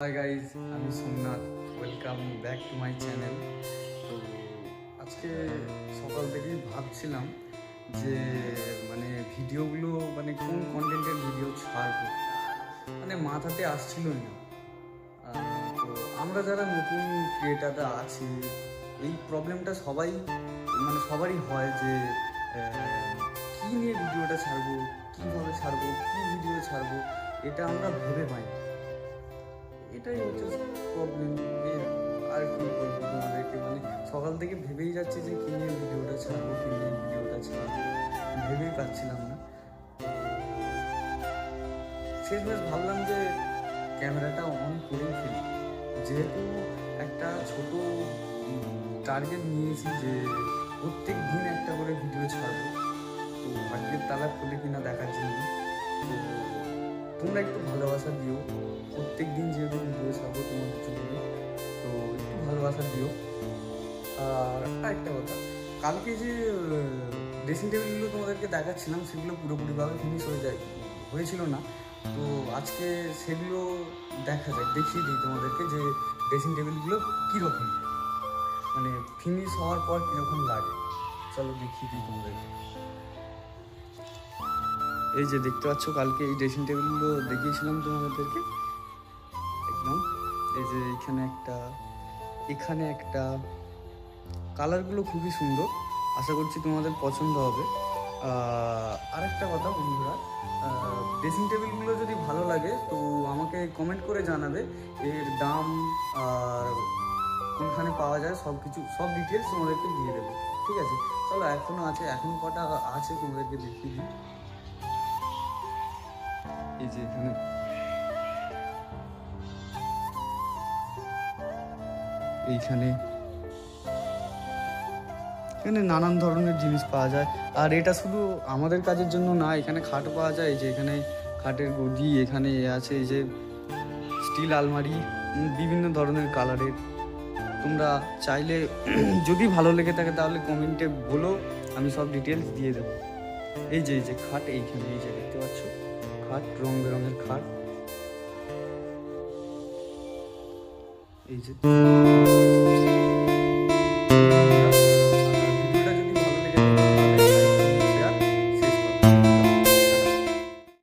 Hi guys, আমি Somnath. Welcome back to my channel. তো আজকে সকাল থেকেই ভাবছিলাম যে ভিডিওগুলো কোন কন্টেন্টের ভিডিও ছাড়বো, মাথাতে আসছিলই না। তো আমরা যারা নতুন ক্রিয়েটাররা আছি, এই প্রবলেমটা সবারই হয় যে কী নিয়ে ভিডিওটা ছাড়বো, কীভাবে ছাড়বো, কী ভিডিও ছাড়বো, এটা আমরা ভেবে পাই না। এটাই হচ্ছে প্রবলেম। আর কি বলবো তোমাদেরকে, সকাল থেকে ভেবেই যাচ্ছি যে কী নিয়ে ভিডিওটা ছাড়বো, ভেবেই পাচ্ছিলাম না। শেষমেশ ভাবলাম যে ক্যামেরাটা অন করেই ফেলি, যেহেতু একটা ছোট টার্গেট নিয়েছি যে প্রত্যেক দিন একটা করে ভিডিও ছাড়বো। তো ভাগ্যের তালা খুলে কিনা দেখার জন্য। তো তোমরা একটু ভালোবাসা দিও, প্রত্যেক দিন যেহেতু ভিডিও ছাড়বো তোমাদের জন্য, তো একটু ভালোবাসা দিও। আর আরেকটা কথা, কালকে যে ড্রেসিং টেবিলগুলো তোমাদেরকে দেখাচ্ছিলাম, সেগুলো পুরোপুরিভাবে ফিনিশ হয়েছিল না। তো আজকে সেগুলো দেখিয়ে দিই তোমাদেরকে যে ড্রেসিং টেবিলগুলো কীরকম, ফিনিশ হওয়ার পর কীরকম লাগে। চলো দেখিয়ে দিই তোমাদেরকে। এই যে দেখতে পাচ্ছ, কালকে এই ড্রেসিং টেবিলগুলো দেখিয়েছিলাম তোমাদেরকে একদম। এই যে এখানে একটা কালারগুলো খুবই সুন্দর, আশা করছি তোমাদের পছন্দ হবে। আরেকটা কথা বন্ধুরা, ড্রেসিং টেবিলগুলো যদি ভালো লাগে তো আমাকে কমেন্ট করে জানাবে, এর দাম আর কোনখানে পাওয়া যায় সব ডিটেলস তোমাদেরকে দিয়ে দেবো, ঠিক আছে? চলো, এখন কটা আছে তোমাদেরকে দেখিয়ে দিই। এই যে এখানে নানান ধরনের জিনিস পাওয়া যায়। আর এটা শুধু আমাদের কাজের জন্য না, এখানে খাট পাওয়া যায়। এই যে এখানে খাটের গদি, এখানে আছে এই যে স্টিল আলমারি, বিভিন্ন ধরনের কালারের। তোমরা চাইলে যদি ভালো লেগে থাকে তাহলে কমেন্টে বলো, আমি সব ডিটেলস দিয়ে দেবো। এই যে খাট, এইখানে এই যে দেখতে পাচ্ছ খাট, রং বেরঙের খাট। এই যে